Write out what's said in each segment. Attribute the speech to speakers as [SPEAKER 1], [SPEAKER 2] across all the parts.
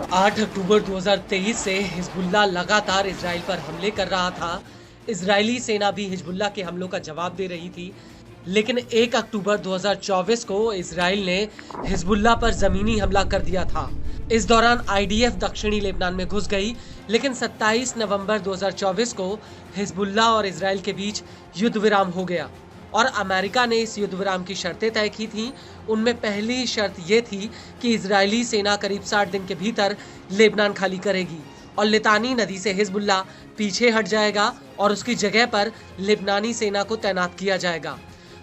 [SPEAKER 1] 8 अक्टूबर 2023 से हिजबुल्लाह लगातार इजराइल पर हमले कर रहा था। इजरायली सेना भी हिजबुल्लाह के हमलों का जवाब दे रही थी। लेकिन 1 अक्टूबर 2024 को इजराइल ने हिजबुल्लाह पर जमीनी हमला कर दिया था। इस दौरान आईडीएफ दक्षिणी लेबनान में घुस गई, लेकिन 27 नवंबर 2024 को हिजबुल्लाह और इजराइल के बीच युद्ध विराम हो गया और अमेरिका ने इस युद्ध विराम की शर्तें तय की थीं। उनमें पहली शर्त ये थी कि इजरायली सेना करीब 60 दिन के भीतर लेबनान खाली करेगी और लितानी नदी से हिजबुल्लाह पीछे हट जाएगा और उसकी जगह पर लेबनानी सेना को तैनात किया जाएगा।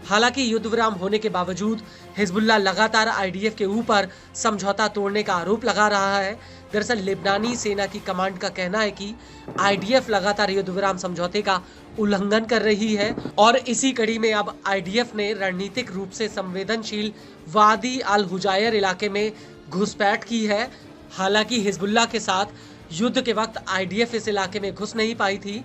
[SPEAKER 1] हालांकि युद्ध विराम होने के बावजूद हिजबुल्लाह लगातार आईडीएफ के ऊपर समझौता तोड़ने का आरोप लगा रहा है। दरअसल लेबनानी सेना की कमांड का कहना है कि आईडीएफ लगातार युद्ध विराम समझौते का उल्लंघन कर रही है और इसी कड़ी में अब आईडीएफ ने रणनीतिक रूप से संवेदनशील वादी अल हुजायर इलाके में घुसपैठ की है। हालांकि हिजबुल्लाह के साथ युद्ध के वक्त आईडीएफ इस इलाके में घुस नहीं पाई थी,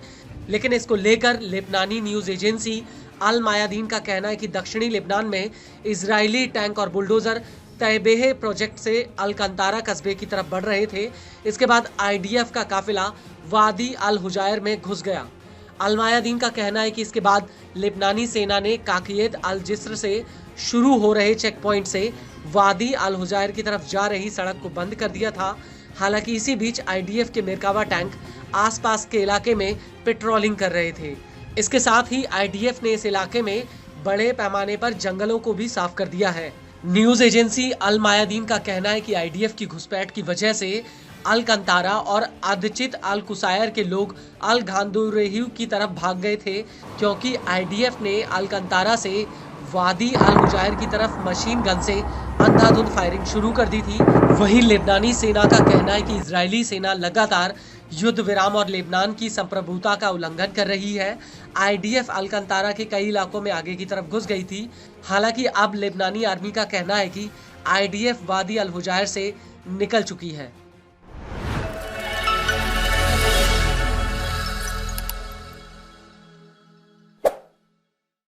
[SPEAKER 1] लेकिन इसको लेकर लेबनानी न्यूज एजेंसी अल मायादीन का कहना है कि दक्षिणी लेबनान में इजरायली टैंक और बुलडोजर तयबेह प्रोजेक्ट से अलकंतारा कस्बे की तरफ बढ़ रहे थे। इसके बाद आईडीएफ का काफिला वादी अल हुजायर में घुस गया। अल मायादीन का कहना है कि इसके बाद लेबनानी सेना ने काकियत अल जिस्र से शुरू हो रहे चेक पॉइंट से वादी अल हुजायर की तरफ जा रही सड़क को बंद कर दिया था। हालांकि इसी बीच आईडीएफ के मेरकावा टैंक आसपास के इलाके में पेट्रोलिंग कर रहे थे। इसके साथ ही आईडीएफ ने इस इलाके में बड़े पैमाने पर जंगलों को भी साफ कर दिया है। न्यूज एजेंसी अल मायादीन का कहना है कि आईडीएफ की घुसपैठ की वजह से अलकंतारा और अदचित अल कुसायर के लोग अल गांदुरेहू की तरफ भाग गए थे, क्योंकि आईडीएफ ने अलकंतारा से वादी अल हुजायर की तरफ मशीन गन से अंधाधुंध फायरिंग शुरू कर दी थी। वहीं लेबनानी सेना का कहना है कि इजरायली सेना लगातार युद्ध विराम और लेबनान की संप्रभुता का उल्लंघन कर रही है। आईडीएफ अलकंतारा के कई इलाकों में आगे की तरफ घुस गई थी। हालांकि अब लेबनानी आर्मी का कहना है कि आईडीएफ वादी अल हुजायर से निकल चुकी है।